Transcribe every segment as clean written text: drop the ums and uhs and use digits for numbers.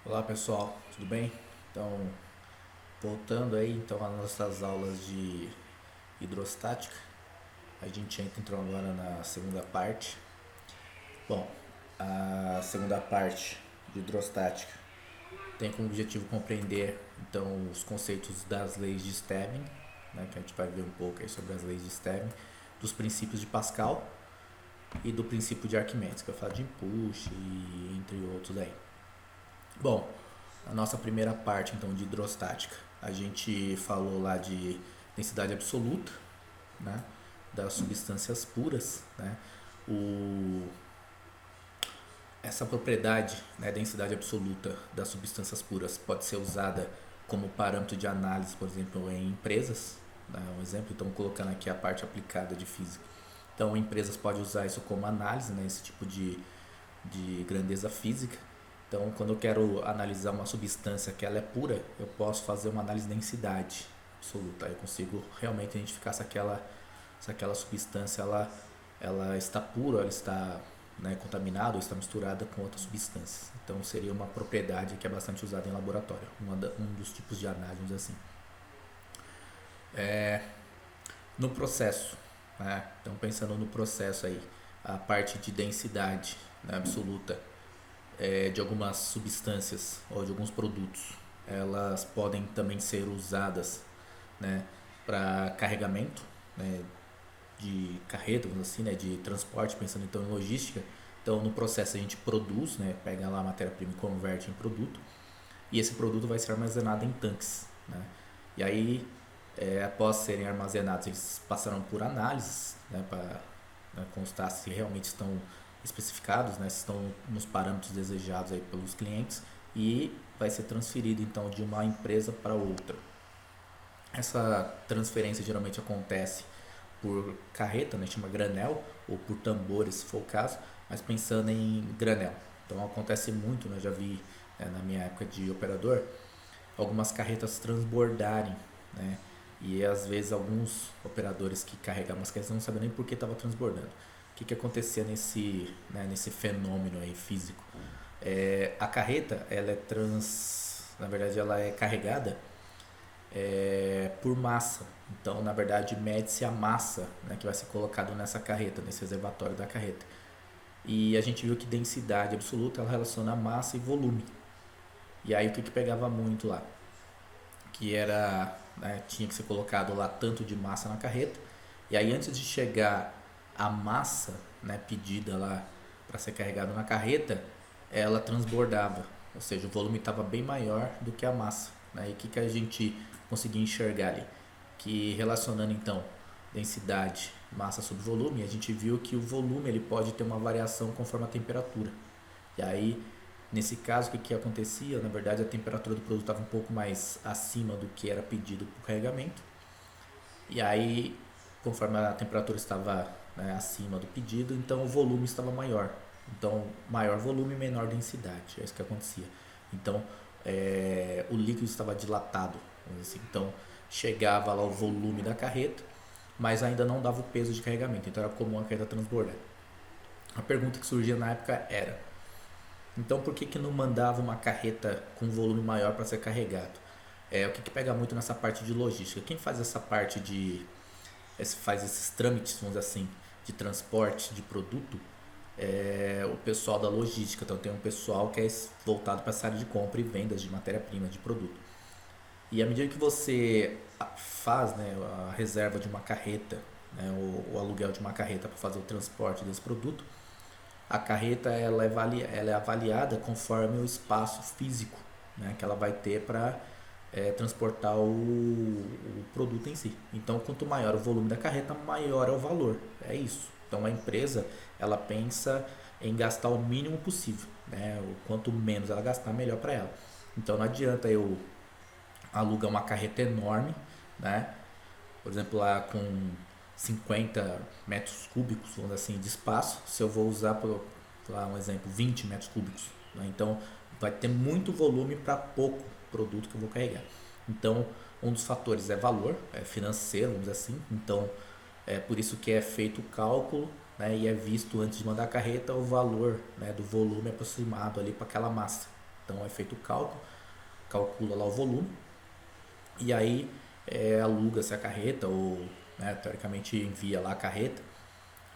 Olá pessoal, tudo bem? Então, voltando aí então às nossas aulas de hidrostática, a gente entra então agora na segunda parte. Bom, a segunda parte de hidrostática tem como objetivo compreender então os conceitos das leis de Stevin, né, que a gente vai ver um pouco aí sobre as leis de Stevin, dos princípios de Pascal e do princípio de Arquimedes, que eu falo de Push e entre outros aí. Bom, a nossa primeira parte então de hidrostática, a gente falou lá de densidade absoluta, né, das substâncias puras, né, o, essa propriedade, né, densidade absoluta das substâncias puras pode ser usada como parâmetro de análise, por exemplo, em empresas, né, um exemplo, então colocando aqui a parte aplicada de física. Então, empresas podem usar isso como análise, né, esse tipo de grandeza física. Então, quando eu quero analisar uma substância que ela é pura, eu posso fazer uma análise de densidade absoluta. Eu consigo realmente identificar se aquela substância ela está pura, ela está, né, contaminada ou está misturada com outras substâncias. Então, seria uma propriedade que é bastante usada em laboratório, um dos tipos de análise assim. No processo, né? Então, pensando no processo aí, a parte de densidade, né, absoluta de algumas substâncias ou de alguns produtos, elas podem também ser usadas, né, para carregamento, né, de carreta, vamos assim, né, de transporte, pensando então em logística. Então, no processo a gente produz, né, pega lá a matéria-prima e converte em produto, e esse produto vai ser armazenado em tanques, né? E aí, após serem armazenados, eles passarão por análises, né, para, né, constar se realmente estão especificados, né, se estão nos parâmetros desejados aí pelos clientes, e vai ser transferido então de uma empresa para outra. Essa transferência geralmente acontece por carreta, né, chama granel, ou por tambores, se for o caso, mas pensando em granel. Então acontece muito, né, já vi, na minha época de operador, algumas carretas transbordarem, né? E às vezes alguns operadores que carregavam as carretas não sabiam nem por que estava transbordando. O que acontecia nesse, né, nesse fenômeno aí físico? A carreta, ela é na verdade ela é carregada por massa. Então, na verdade, mede-se a massa, né, que vai ser colocado nessa carreta, nesse reservatório da carreta. E a gente viu que densidade absoluta ela relaciona massa e volume. E aí o que pegava muito lá? Que era, né, tinha que ser colocado lá tanto de massa na carreta, e aí antes de chegar a massa, né, pedida lá para ser carregada na carreta, ela transbordava, ou seja, o volume estava bem maior do que a massa, né? E o que a gente conseguia enxergar ali? Que relacionando então densidade, massa sobre volume, a gente viu que o volume ele pode ter uma variação conforme a temperatura. E aí, nesse caso, o que acontecia? Na verdade, a temperatura do produto estava um pouco mais acima do que era pedido para o carregamento. E aí, conforme a temperatura estava, né, acima do pedido, então o volume estava maior. Então, maior volume, menor densidade. É isso que acontecia. Então, o líquido estava dilatado. Assim. Então, chegava lá o volume da carreta, mas ainda não dava o peso de carregamento. Então, era comum a carreta transbordar. A pergunta que surgia na época era: então, por que não mandava uma carreta com volume maior para ser carregado? O que pega muito nessa parte de logística? Quem faz essa parte faz esses trâmites, vamos dizer assim, de transporte de produto, é o pessoal da logística. Então, tem um pessoal que é voltado para essa área de compra e vendas de matéria-prima, de produto. E à medida que você faz, né, a reserva de uma carreta, né, o aluguel de uma carreta para fazer o transporte desse produto, a carreta ela é avaliada conforme o espaço físico, né, que ela vai ter para transportar o produto em si. Então, quanto maior o volume da carreta, maior é o valor. É isso. Então, a empresa ela pensa em gastar o mínimo possível, né? O quanto menos ela gastar, melhor para ela. Então, não adianta eu alugar uma carreta enorme, né? Por exemplo, lá com 50 metros cúbicos, vamos dizer assim, de espaço, se eu vou usar, por lá um exemplo, 20 metros cúbicos, né? Então vai ter muito volume para pouco produto que eu vou carregar. Então um dos fatores é valor, é financeiro, vamos dizer assim. Então é por isso que é feito o cálculo, né, e é visto antes de mandar a carreta o valor, né, do volume aproximado ali para aquela massa. Então é feito o cálculo, calcula lá o volume e aí aluga-se a carreta ou, né, teoricamente envia lá a carreta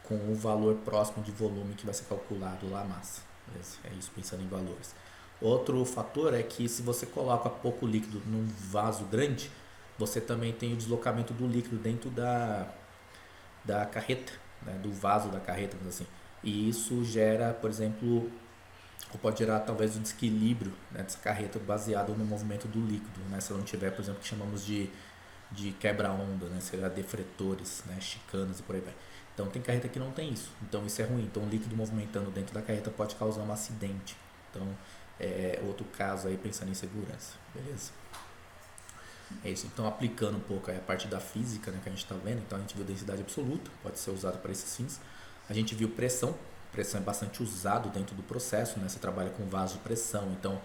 com o valor próximo de volume que vai ser calculado lá a massa. Beleza? É isso, pensando em valores. Outro fator é que se você coloca pouco líquido num vaso grande, você também tem o deslocamento do líquido dentro da carreta, né, do vaso da carreta, assim. E isso gera, por exemplo, ou pode gerar talvez um desequilíbrio, né, dessa carreta baseado no movimento do líquido, né, se ela não tiver, por exemplo, o que chamamos de quebra-onda, né, seria defletores, né, chicanas e por aí vai. Então tem carreta que não tem isso, então isso é ruim. Então o líquido movimentando dentro da carreta pode causar um acidente. Então é outro caso aí pensando em segurança, beleza? É isso, então aplicando um pouco aí a parte da física, né, que a gente está vendo, então a gente viu densidade absoluta, pode ser usado para esses fins. A gente viu pressão, pressão é bastante usado dentro do processo, né, você trabalha com vaso de pressão, então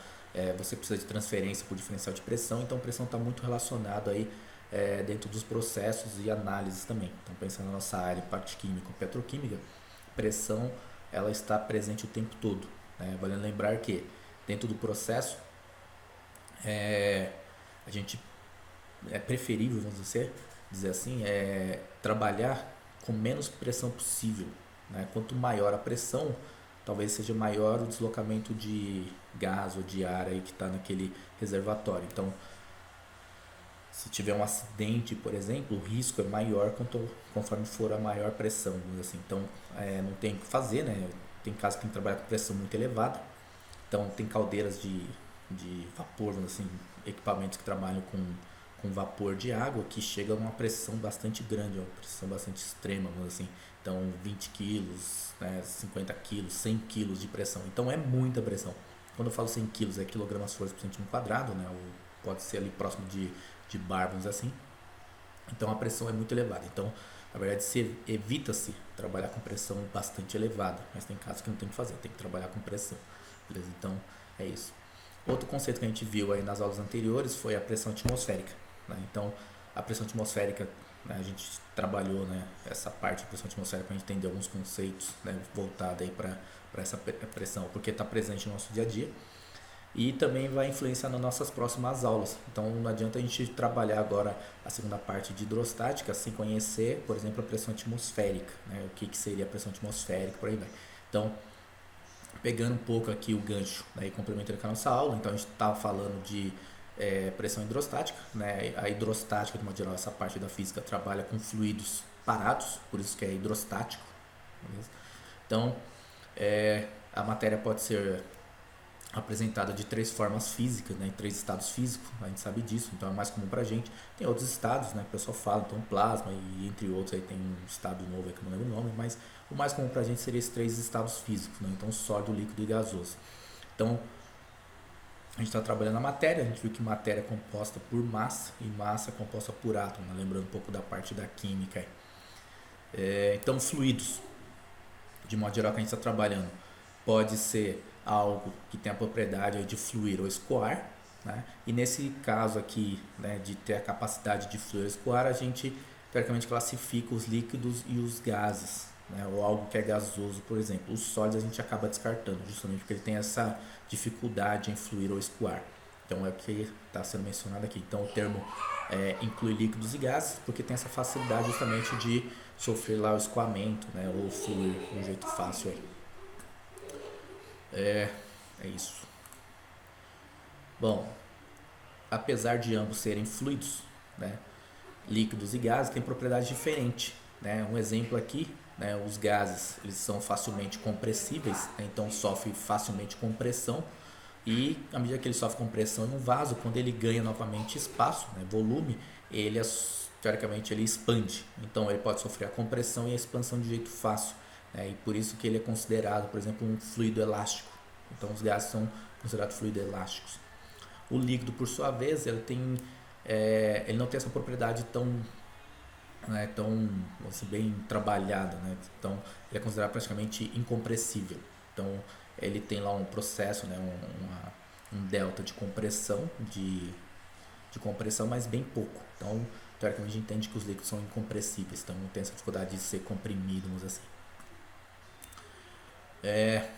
você precisa de transferência por diferencial de pressão, então pressão está muito relacionado aí dentro dos processos e análises também. Então pensando na nossa área, parte química ou petroquímica, pressão ela está presente o tempo todo, né? Vale lembrar que dentro do processo a gente é preferível, vamos dizer assim, trabalhar com menos pressão possível, né? Quanto maior a pressão, talvez seja maior o deslocamento de gás ou de ar aí que está naquele reservatório. Então, se tiver um acidente, por exemplo, o risco é maior conforme for a maior pressão, vamos dizer assim. Então, não tem o que fazer, né? Tem casos que tem que trabalhar com pressão muito elevada. Então, tem caldeiras de vapor, vamos dizer assim, equipamentos que trabalham com vapor de água que chega a uma pressão bastante grande, uma pressão bastante extrema, vamos dizer assim. Então 20 quilos, né, 50 quilos, 100 quilos de pressão. Então é muita pressão. Quando eu falo 100 quilos é quilogramas força por centímetro quadrado, né, ou pode ser ali próximo de bar, vamos dizer assim. Então a pressão é muito elevada. Então, na verdade, evita-se trabalhar com pressão bastante elevada, mas tem casos que não tem que fazer, tem que trabalhar com pressão. Beleza? Então é isso. Outro conceito que a gente viu aí nas aulas anteriores foi a pressão atmosférica, né? Então, a pressão atmosférica, né, a gente trabalhou, né, essa parte da pressão atmosférica para a gente entender alguns conceitos, né, voltados aí para essa pressão, porque está presente no nosso dia a dia e também vai influenciar nas nossas próximas aulas. Então, não adianta a gente trabalhar agora a segunda parte de hidrostática sem conhecer, por exemplo, a pressão atmosférica, né, o que seria a pressão atmosférica, por aí vai. Então, pegando um pouco aqui o gancho, né, e complementando com a nossa aula, então a gente estava falando de pressão hidrostática, né? A hidrostática, de modo geral, essa parte da física trabalha com fluidos parados, por isso que é hidrostático. Beleza? Então, a matéria pode ser apresentada de três formas físicas, né? Em três estados físicos, a gente sabe disso, então é mais comum pra gente. Tem outros estados, né, que o pessoal fala, então plasma e entre outros aí tem um estado novo aí que eu não lembro o nome, mas o mais comum pra gente seria esses três estados físicos, né? Então sólido, líquido e gasoso. Então a gente está trabalhando a matéria, a gente viu que matéria é composta por massa e massa é composta por átomo, né? Lembrando um pouco da parte da química. Então fluidos, de modo geral, que a gente está trabalhando, pode ser algo que tem a propriedade de fluir ou escoar, né? E nesse caso aqui, né, de ter a capacidade de fluir ou escoar, a gente teoricamente classifica os líquidos e os gases, né? Ou algo que é gasoso, por exemplo. Os sólidos a gente acaba descartando, justamente porque ele tem essa dificuldade em fluir ou escoar. Então é o que está sendo mencionado aqui. Então o termo inclui líquidos e gases, porque tem essa facilidade justamente de sofrer lá o escoamento, né? Ou fluir de um jeito fácil aí. É isso. Bom, apesar de ambos serem fluidos, né, líquidos e gases têm propriedades diferentes, né? Um exemplo aqui, né, os gases eles são facilmente compressíveis, né, então sofrem facilmente compressão e à medida que ele sofre compressão em um vaso, quando ele ganha novamente espaço, né, volume, ele teoricamente ele expande, então ele pode sofrer a compressão e a expansão de jeito fácil, né, e por isso que ele é considerado, por exemplo, um fluido elástico. Então os gases são considerados fluidos elásticos. O líquido, por sua vez, ele não tem essa propriedade tão né, tão assim, bem trabalhado, né? Então ele é considerado praticamente incompressível. Então ele tem lá um processo, né, um delta de compressão, mas bem pouco. Então teoricamente a gente entende que os líquidos são incompressíveis, então não tem essa dificuldade de ser comprimido, vamos dizer assim.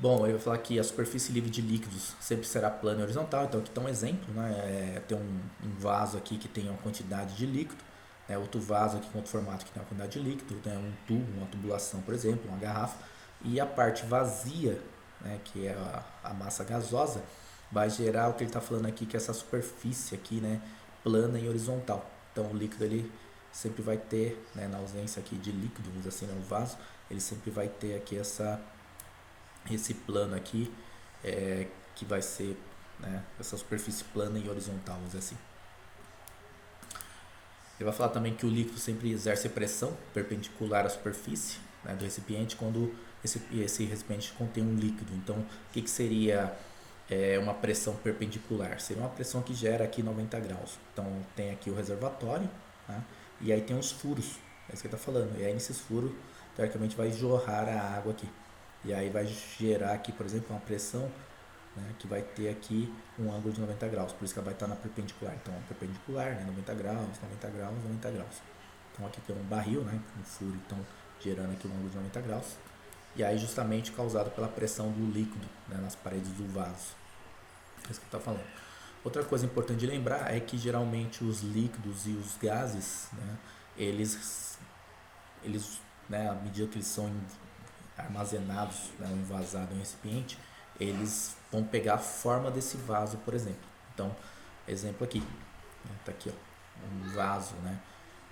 Bom, eu vou falar que a superfície livre de líquidos sempre será plana e horizontal. Então aqui está um exemplo, né? Tem um vaso aqui que tem uma quantidade de líquido, né? Outro vaso aqui com outro formato que tem uma quantidade de líquido, né? Um tubo, uma tubulação, por exemplo, uma garrafa. E a parte vazia, né? Que é a massa gasosa, vai gerar o que ele está falando aqui, que é essa superfície aqui, né? Plana e horizontal. Então o líquido ele sempre vai ter, né? Na ausência aqui de líquido, vamos dizer assim, no vaso, ele sempre vai ter aqui esse plano aqui, que vai ser, né, essa superfície plana e horizontal, vamos dizer assim. Ele vai falar também que o líquido sempre exerce pressão perpendicular à superfície, né, do recipiente quando esse recipiente contém um líquido. Então, o que seria uma pressão perpendicular? Seria uma pressão que gera aqui 90 graus. Então, tem aqui o reservatório, né, e aí tem os furos, é isso que ele está falando. E aí, nesses furos, teoricamente, vai jorrar a água aqui. E aí vai gerar aqui, por exemplo, uma pressão, né, que vai ter aqui um ângulo de 90 graus. Por isso que ela vai estar na perpendicular. Então, a perpendicular, né, 90 graus, 90 graus, 90 graus. Então, aqui tem um barril, né, um furo, então, gerando aqui um ângulo de 90 graus. E aí, justamente causado pela pressão do líquido, né, nas paredes do vaso. É isso que está falando. Outra coisa importante de lembrar é que, geralmente, os líquidos e os gases, né, eles né, à medida que eles são armazenados, né, envasados em um recipiente, eles vão pegar a forma desse vaso, por exemplo. Então, exemplo aqui, né, tá aqui, ó, um vaso, né,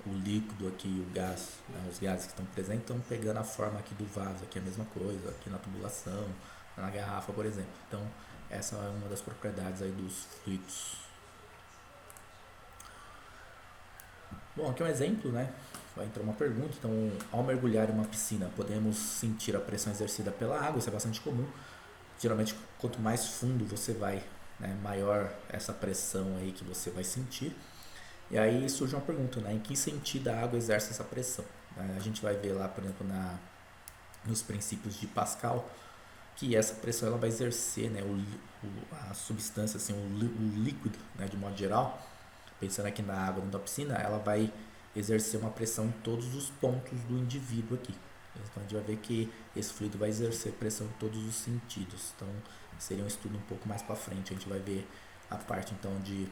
o líquido aqui e o gás, né, os gases que estão presentes estão pegando a forma aqui do vaso, aqui é a mesma coisa, aqui na tubulação, na garrafa, por exemplo. Então, essa é uma das propriedades aí dos fluidos. Bom, aqui é um exemplo, né? Vai entrar uma pergunta. Então, ao mergulhar em uma piscina, podemos sentir a pressão exercida pela água, isso é bastante comum. Geralmente, quanto mais fundo você vai, né, maior essa pressão aí que você vai sentir. E aí surge uma pergunta, né? Em que sentido a água exerce essa pressão? A gente vai ver lá, por exemplo, nos princípios de Pascal, que essa pressão ela vai exercer, né, a substância, assim, o líquido, né, de modo geral, pensando aqui na água dentro da piscina, ela vai exercer uma pressão em todos os pontos do indivíduo aqui. Então a gente vai ver que esse fluido vai exercer pressão em todos os sentidos. Então seria um estudo um pouco mais para frente. A gente vai ver a parte então de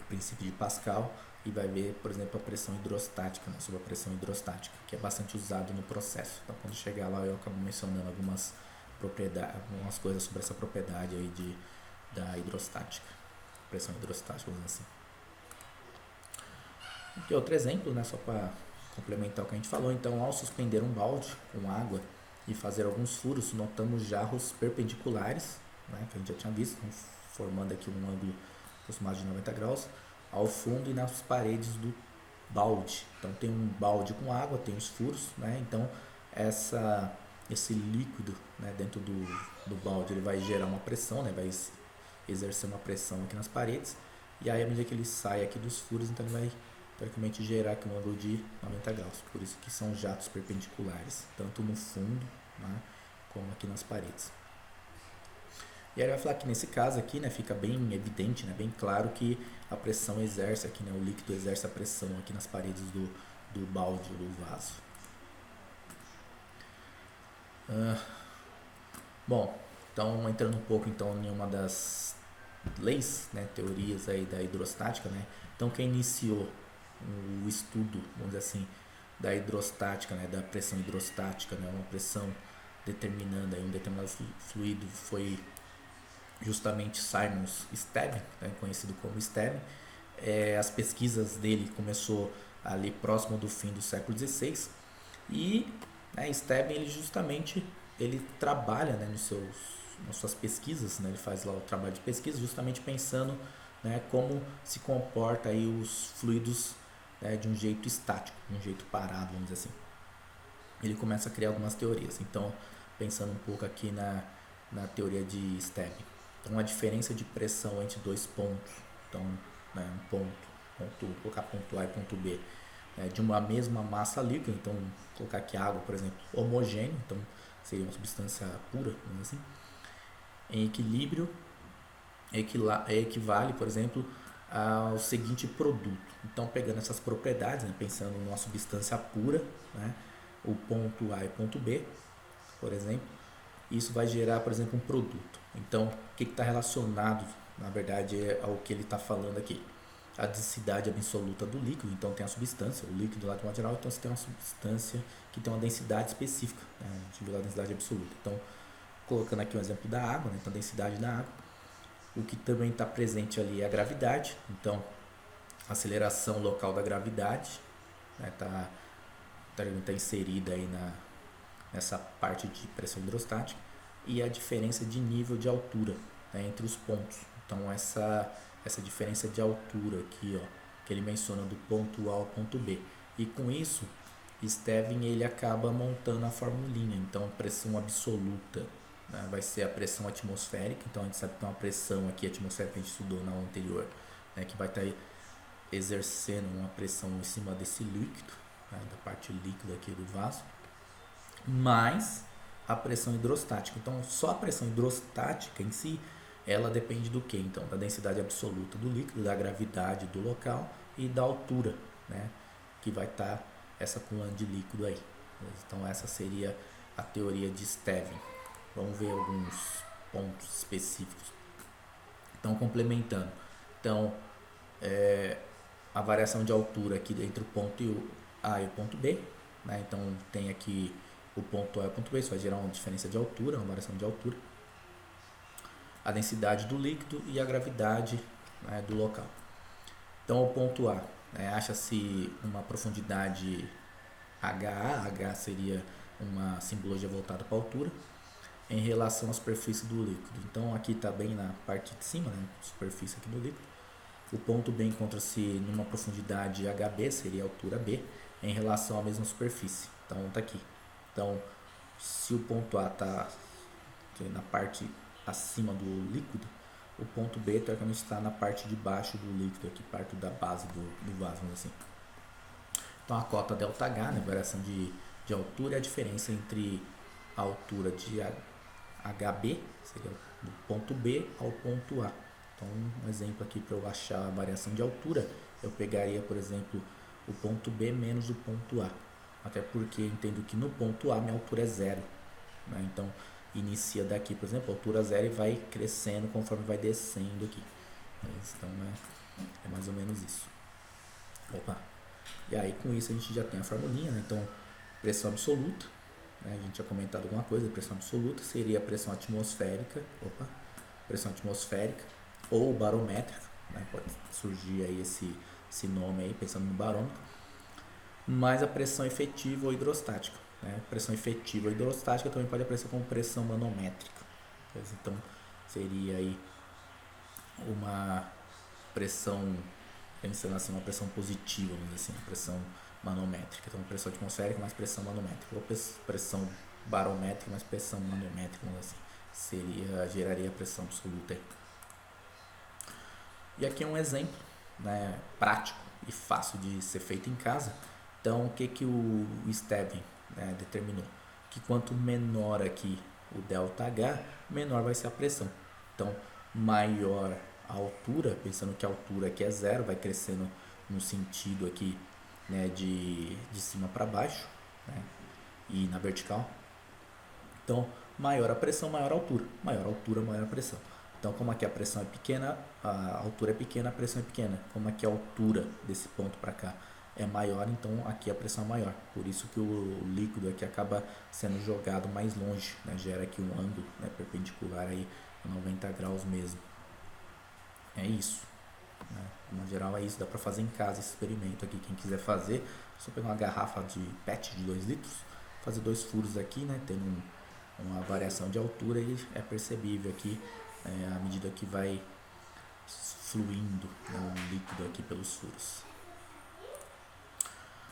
princípio de Pascal e vai ver, por exemplo, a pressão hidrostática, né, sobre a pressão hidrostática, que é bastante usado no processo. Então quando chegar lá eu acabo mencionando algumas propriedades, algumas coisas sobre essa propriedade aí da hidrostática, pressão hidrostática, vamos dizer assim. Aqui outro exemplo, né, só para complementar o que a gente falou. Então, ao suspender um balde com água e fazer alguns furos, notamos jarros perpendiculares, né, que a gente já tinha visto, formando aqui um ângulo aproximado de 90 graus, ao fundo e nas paredes do balde. Então, tem um balde com água, tem os furos, né, então esse líquido, né, dentro do balde ele vai gerar uma pressão, né, vai exercer uma pressão aqui nas paredes, e aí à medida que ele sai aqui dos furos, então ele vai teoricamente gerar aqui um ângulo de 90 graus. Por isso que são jatos perpendiculares, tanto no fundo, né, como aqui nas paredes. E aí vai falar que nesse caso aqui, né, fica bem evidente, né, bem claro que a pressão exerce aqui, né, o líquido exerce a pressão aqui nas paredes do balde, do vaso. Bom, então entrando um pouco então em uma das leis, né, teorias aí da hidrostática, né, então quem iniciou o estudo, vamos dizer assim, da hidrostática, né, da pressão hidrostática, né, uma pressão determinando aí um determinado fluido, foi justamente Simon Stevin, né, conhecido como Stevin. As pesquisas dele começou ali próximo do fim do século XVI e, né, Stevin ele justamente ele trabalha, né, nas suas pesquisas, né, ele faz lá o trabalho de pesquisa justamente pensando, né, como se comporta aí os fluidos, né, de um jeito estático, de um jeito parado, vamos dizer assim. Ele começa a criar algumas teorias. Então, pensando um pouco aqui na teoria de Stevin. Então, a diferença de pressão entre dois pontos. Então, né, um ponto vou colocar ponto A e ponto B, de uma mesma massa líquida, então vou colocar aqui água, por exemplo, homogêneo, então seria uma substância pura, vamos dizer assim, em equilíbrio, equivale, por exemplo, ao seguinte produto. Então, pegando essas propriedades, né, pensando numa substância pura, né, o ponto A e ponto B, por exemplo, isso vai gerar, por exemplo, um produto. Então, o que está relacionado, na verdade, ao que ele está falando aqui? A densidade absoluta do líquido, então tem a substância, o líquido lá de modo geral, então você tem uma substância que tem uma densidade específica, né? A gente viu a densidade absoluta. Então, colocando aqui um exemplo da água, né? Então a densidade da água, o que também está presente ali é a gravidade, então a aceleração local da gravidade está inserida aí nessa parte de pressão hidrostática, e a diferença de nível de altura, né, entre os pontos. Então essa diferença de altura aqui, ó, que ele menciona do ponto A ao ponto B. E com isso, Stevin ele acaba montando a formulinha. Então pressão absoluta, né, vai ser a pressão atmosférica. Então a gente sabe que tem uma pressão aqui atmosférica que a gente estudou na aula anterior, né, que vai estar exercendo uma pressão em cima desse líquido, né, da parte líquida aqui do vaso, mais a pressão hidrostática. Então só a pressão hidrostática em si, ela depende do que? Então da densidade absoluta do líquido, da gravidade do local e da altura, né, que vai estar essa coluna de líquido aí. Então essa seria a teoria de Stevin. Vamos ver alguns pontos específicos. Então complementando, então a variação de altura aqui entre o ponto A e o ponto B, né? Então tem aqui o ponto A e o ponto B, isso vai gerar uma diferença de altura, uma variação de altura, a densidade do líquido e a gravidade, né, do local. Então o ponto A, né, acha-se uma profundidade HA, H seria uma simbologia voltada para a altura, em relação à superfície do líquido. Então aqui está bem na parte de cima, né, superfície aqui do líquido. O ponto B encontra-se numa profundidade HB, seria a altura B, em relação à mesma superfície. Então está aqui. Então, se o ponto A está na parte acima do líquido, o ponto B teoricamente está na parte de baixo do líquido, aqui perto da base do vaso, assim. Então a cota ΔH, né, variação de altura, é a diferença entre a altura de HB, seria do ponto B ao ponto A. Então, um exemplo aqui para eu achar a variação de altura, eu pegaria, por exemplo, o ponto B menos o ponto A. Até porque eu entendo que no ponto A minha altura é zero, né? Então, inicia daqui, por exemplo, a altura zero e vai crescendo conforme vai descendo aqui. Então, é mais ou menos isso. Opa! E aí, com isso, a gente já tem a formulinha, né? Então, pressão absoluta, né? A gente tinha comentado alguma coisa, pressão absoluta seria a pressão atmosférica, pressão atmosférica, ou barométrica, né? Pode surgir aí esse nome aí, pensando no barômetro, mais a pressão efetiva ou hidrostática, né? Pressão efetiva ou hidrostática também pode aparecer como pressão manométrica. Então seria aí uma pressão, pensando assim, uma pressão positiva, vamos dizer assim, pressão manométrica. Então pressão atmosférica mais pressão manométrica, ou pressão barométrica mais pressão manométrica, vamos dizer assim, geraria a pressão absoluta aí. E aqui é um exemplo, né, prático e fácil de ser feito em casa. Então, o que o Stevin, né, determinou? Que quanto menor aqui o ΔH, menor vai ser a pressão. Então, maior a altura, pensando que a altura aqui é zero, vai crescendo no sentido aqui, né, de cima para baixo, né, e na vertical. Então, maior a pressão, maior a altura. Maior a altura, maior a pressão. Então, como aqui a pressão é pequena, a altura é pequena, a pressão é pequena. Como aqui a altura desse ponto para cá é maior, então aqui a pressão é maior. Por isso que o líquido aqui acaba sendo jogado mais longe, né? Gera aqui um ângulo, né, perpendicular aí a 90 graus mesmo. É isso, né? No geral é isso, dá para fazer em casa esse experimento aqui. Quem quiser fazer, só pegar uma garrafa de PET de 2 litros, fazer 2 furos aqui, né, tendo uma variação de altura, e é percebível aqui à medida que vai fluindo, né, o líquido aqui pelos furos.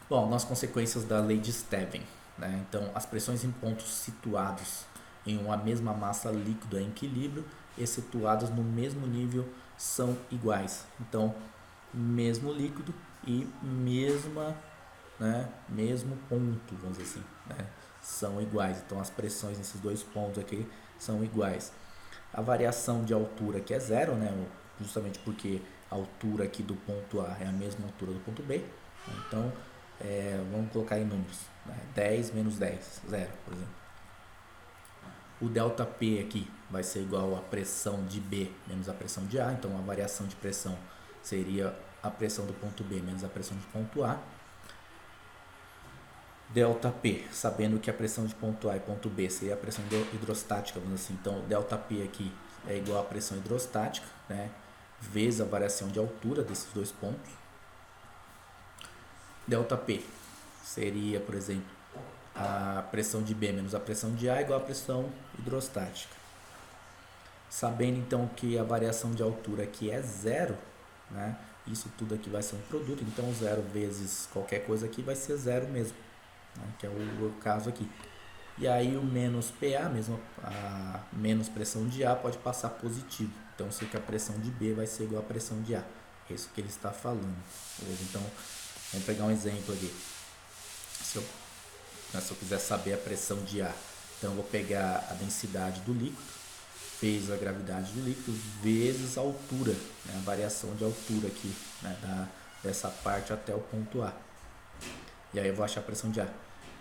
Bom, nas consequências da lei de Stevin, né? Então, as pressões em pontos situados em uma mesma massa líquida em equilíbrio e situados no mesmo nível são iguais. Então, mesmo líquido e mesmo ponto, vamos dizer assim, né? São iguais. Então as pressões nesses dois pontos aqui são iguais. A variação de altura aqui é zero, né? Justamente porque a altura aqui do ponto A é a mesma altura do ponto B. Então vamos colocar em números, né? 10 menos 10, zero, por exemplo. O ΔP aqui vai ser igual à pressão de B menos a pressão de A. Então a variação de pressão seria a pressão do ponto B menos a pressão do ponto A. ΔP, sabendo que a pressão de ponto A e ponto B seria a pressão hidrostática, vamos assim. Então ΔP aqui é igual à pressão hidrostática, né? Vezes a variação de altura desses dois pontos. ΔP seria, por exemplo, a pressão de B menos a pressão de A igual à pressão hidrostática. Sabendo então que a variação de altura aqui é zero, né? Isso tudo aqui vai ser um produto, então zero vezes qualquer coisa aqui vai ser zero mesmo, né? Que é o caso aqui. E aí o menos PA, mesmo a menos pressão de A, pode passar positivo. Então sei que a pressão de B vai ser igual à pressão de A. É isso que ele está falando. Beleza? Então vamos pegar um exemplo aqui. Se eu quiser saber a pressão de A, então eu vou pegar a densidade do líquido vezes a gravidade do líquido vezes a altura, né? A variação de altura aqui, né? Dessa parte até o ponto A. E aí eu vou achar a pressão de A.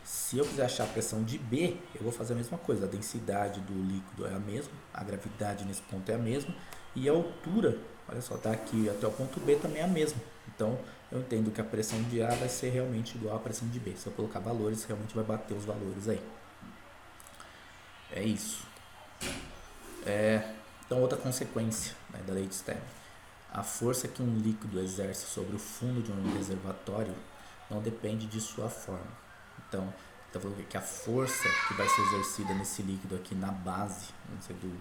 Se eu quiser achar a pressão de B, eu vou fazer a mesma coisa. A densidade do líquido é a mesma, a gravidade nesse ponto é a mesma e a altura, olha só, daqui até o ponto B também é a mesma. Então eu entendo que a pressão de A vai ser realmente igual à pressão de B. Se eu colocar valores, realmente vai bater os valores aí. É isso. Então outra consequência, né, da lei de Stern. A força que um líquido exerce sobre o fundo de um reservatório não depende de sua forma. Então falando que a força que vai ser exercida nesse líquido aqui na base, vamos dizer, do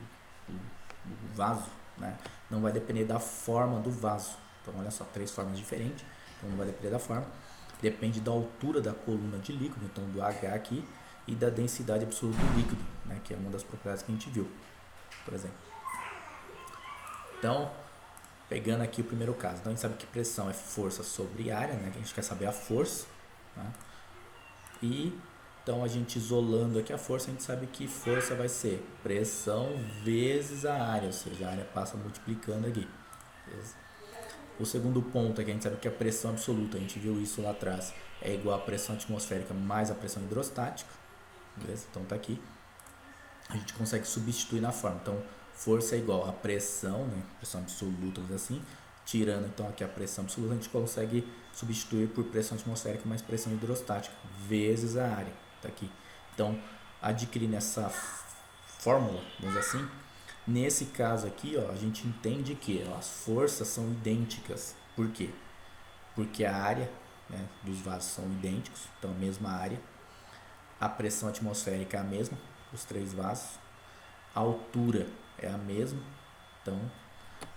vaso, né, não vai depender da forma do vaso. Então olha só, 3 formas diferentes. Então não vai depender da forma. Depende da altura da coluna de líquido, então do H aqui, e da densidade absoluta do líquido, né, que é uma das propriedades que a gente viu, por exemplo. Então, pegando aqui o primeiro caso, então a gente sabe que pressão é força sobre área, né, que a gente quer saber a força, né? E então a gente isolando aqui a força, a gente sabe que força vai ser pressão vezes a área, ou seja, a área passa multiplicando aqui. Beleza? O segundo ponto é que a gente sabe que a pressão absoluta, a gente viu isso lá atrás, é igual à pressão atmosférica mais a pressão hidrostática. Beleza? Então tá aqui. A gente consegue substituir na forma. Então força é igual a pressão, né? Pressão absoluta, assim. Tirando então aqui a pressão absoluta, a gente consegue substituir por pressão atmosférica mais pressão hidrostática vezes a área. Tá aqui. Então, adquirindo essa fórmula, vamos dizer assim, nesse caso aqui, ó, a gente entende que as forças são idênticas. Por quê? Porque a área, né, dos vasos são idênticos, então a mesma área. A pressão atmosférica é a mesma, os 3 vasos. A altura é a mesma, então,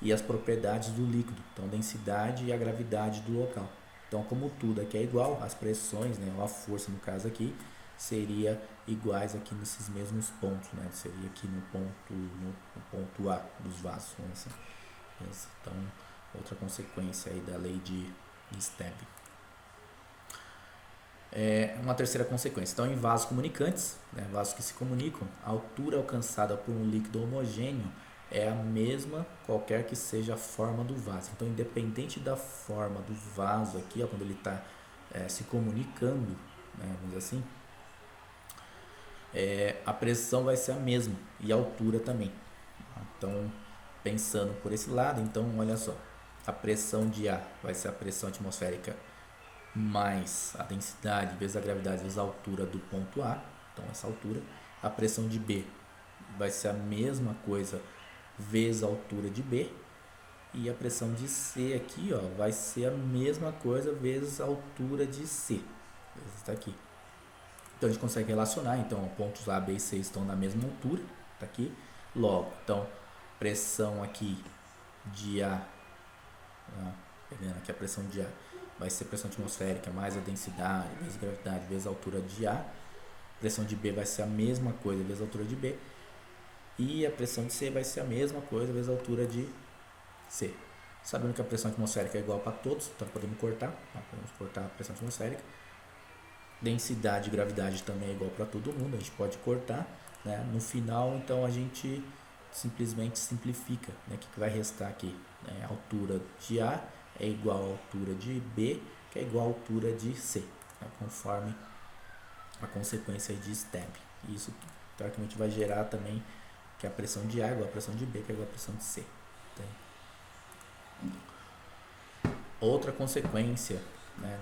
e as propriedades do líquido, então a densidade e a gravidade do local. Então, como tudo aqui é igual, as pressões, né, ou a força no caso aqui, seria iguais aqui nesses mesmos pontos, né? Seria aqui no ponto A dos vasos, assim. Então, outra consequência aí da lei de Stern. Uma terceira consequência. Então, em vasos comunicantes, né, vasos que se comunicam, a altura alcançada por um líquido homogêneo é a mesma qualquer que seja a forma do vaso. Então, independente da forma do vaso aqui, ó, quando ele está se comunicando, né, vamos dizer assim, a pressão vai ser a mesma e a altura também. Então, pensando por esse lado, então olha só, a pressão de A vai ser a pressão atmosférica mais a densidade vezes a gravidade vezes a altura do ponto A, então essa altura. A pressão de B vai ser a mesma coisa vezes a altura de B, e a pressão de C aqui, ó, vai ser a mesma coisa vezes a altura de C. Está aqui. Então a gente consegue relacionar, então pontos A, B e C estão na mesma altura, tá aqui. Logo, então pressão aqui de A, pegando aqui a pressão de A, vai ser pressão atmosférica mais a densidade vezes a gravidade vezes a altura de A. Pressão de B vai ser a mesma coisa vezes a altura de B. E a pressão de C vai ser a mesma coisa vezes a altura de C. Sabendo que a pressão atmosférica é igual para todos, então podemos cortar, tá? Podemos cortar a pressão atmosférica. Densidade e gravidade também é igual para todo mundo, a gente pode cortar, né? No final, então a gente simplesmente simplifica, né? O que vai restar aqui? Né? A altura de A é igual à altura de B, que é igual à altura de C, né? Conforme a consequência de STEB. E isso, teoricamente, vai gerar também que a pressão de A é igual à pressão de B, que é igual à pressão de C. Tá? Outra consequência, né,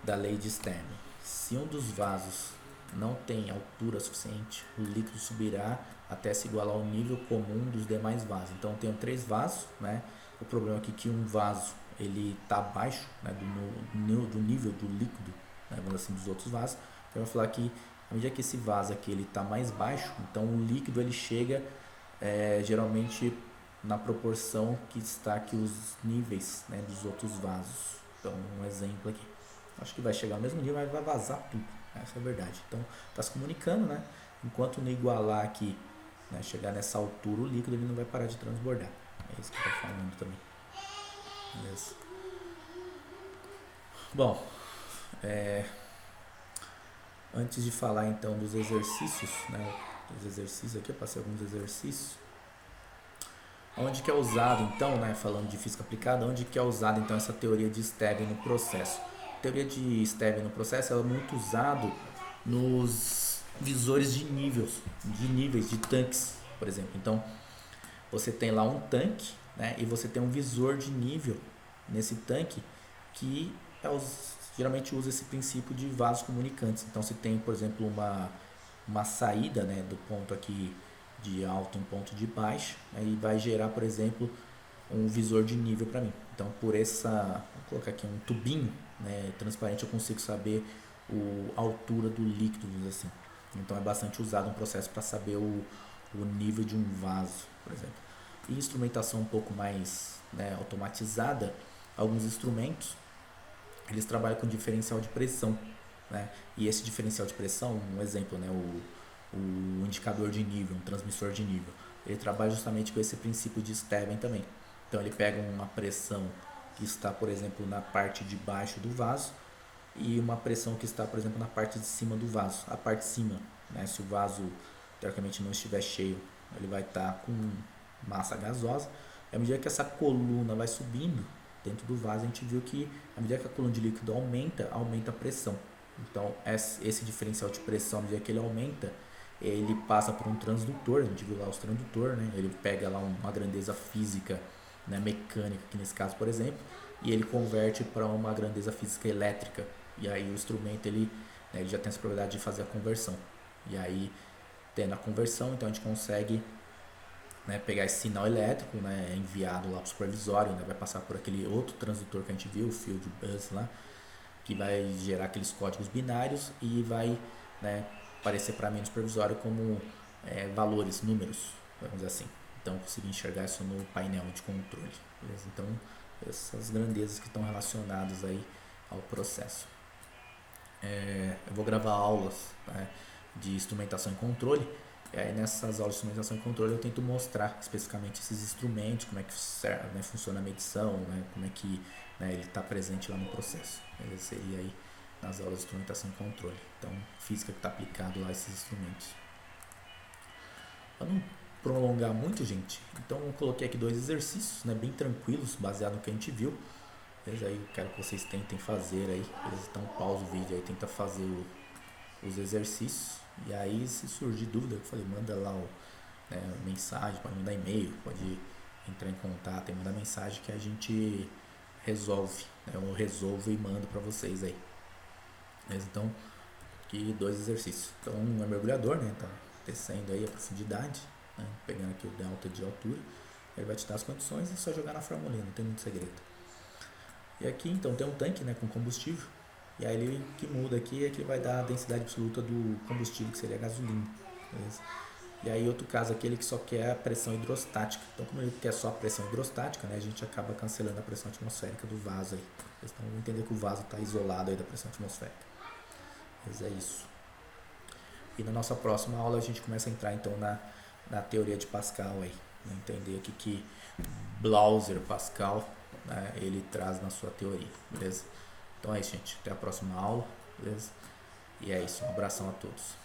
da lei de Stern: se um dos vasos não tem altura suficiente, o líquido subirá até se igualar ao nível comum dos demais vasos. Então eu tenho 3 vasos, né? O problema aqui é que um vaso ele está abaixo, né, do nível do líquido, né, vamos assim, dos outros vasos. Então eu vou falar que à medida que esse vaso aqui ele está mais baixo, então o líquido ele chega geralmente na proporção que está aqui os níveis, né, dos outros vasos. Então um exemplo aqui, acho que vai chegar ao mesmo nível, mas vai vazar tudo. Essa é a verdade. Então está se comunicando, né? Enquanto não igualar aqui, né, chegar nessa altura, o líquido ele não vai parar de transbordar. É isso que eu estou falando também. Beleza. Bom, antes de falar então dos exercícios, né? Os exercícios aqui, eu passei alguns exercícios. Onde que é usado então, né? Falando de física aplicada, onde que é usado então essa teoria de Stern no processo? A teoria de Stern no processo ela é muito usado nos visores de níveis de tanques, por exemplo. Então, você tem lá um tanque, né, e você tem um visor de nível nesse tanque que geralmente usa esse princípio de vasos comunicantes. Então, você tem, por exemplo, uma saída, né, do ponto aqui de alto em ponto de baixo, né, e vai gerar, por exemplo, um visor de nível para mim. Então, vou colocar aqui um tubinho, né, transparente, eu consigo saber a altura do líquido, assim. Então, é bastante usado no processo para saber o nível de um vaso, por exemplo. E instrumentação um pouco mais, né, automatizada, alguns instrumentos eles trabalham com diferencial de pressão, né? E esse diferencial de pressão, um exemplo, né, o indicador de nível, um transmissor de nível, ele trabalha justamente com esse princípio de Stern também. Então ele pega uma pressão que está, por exemplo, na parte de baixo do vaso e uma pressão que está, por exemplo, na parte de cima do vaso. A parte de cima, né, se o vaso teoricamente não estiver cheio, ele vai estar com massa gasosa. E à medida que essa coluna vai subindo dentro do vaso, a gente viu que à medida que a coluna de líquido aumenta a pressão. Então esse diferencial de pressão, à medida que ele aumenta, ele passa por um transdutor, a gente viu lá os transdutor, né? Ele pega lá uma grandeza física, né, mecânica, aqui nesse caso, por exemplo, e ele converte para uma grandeza física elétrica. E aí o instrumento ele já tem essa propriedade de fazer a conversão. E aí, tendo a conversão, então a gente consegue, né, pegar esse sinal elétrico, né, enviado lá para o supervisório, né, vai passar por aquele outro transdutor que a gente viu, o field bus lá, que vai gerar aqueles códigos binários e vai, né, aparecer para mim no supervisório como valores, números, vamos dizer assim. Então eu consegui enxergar isso no painel de controle. Beleza? Então essas grandezas que estão relacionadas aí ao processo. Eu vou gravar aulas, né, de instrumentação e controle. E aí nessas aulas de instrumentação e controle eu tento mostrar especificamente esses instrumentos, como é que serve, né, funciona a medição, né, como é que, né, ele está presente lá no processo. Ele seria aí nas aulas de instrumentação e controle. Então, física que está aplicado lá a esses instrumentos. Para não prolongar muito, gente, então eu coloquei aqui 2 exercícios, né, bem tranquilos, baseado no que a gente viu. Beleza? Aí eu quero que vocês tentem fazer aí. Beleza? Então pausa o vídeo aí, tenta fazer os exercícios. E aí, se surgir dúvida, eu falei, manda lá mensagem, pode mandar e-mail, pode entrar em contato e mandar mensagem que a gente resolve, né? Eu resolvo e mando para vocês aí. Beleza? Então, aqui 2 exercícios. Então, um é mergulhador, né? Tá descendo aí a profundidade, né? Pegando aqui o delta de altura. Ele vai te dar as condições e só jogar na formulinha, não tem muito segredo. E aqui, então, tem um tanque, né, com combustível. E aí ele que muda aqui é que vai dar a densidade absoluta do combustível, que seria a gasolina. Beleza? E aí outro caso aqui, ele que só quer a pressão hidrostática. Então como ele quer só a pressão hidrostática, né, a gente acaba cancelando a pressão atmosférica do vaso aí. Então vamos entender que o vaso está isolado aí da pressão atmosférica. Mas é isso. E na nossa próxima aula a gente começa a entrar então na teoria de Pascal aí. Entender o que Blauser Pascal, né, ele traz na sua teoria, beleza? Então é isso, gente. Até a próxima aula, beleza? E é isso. Um abração a todos.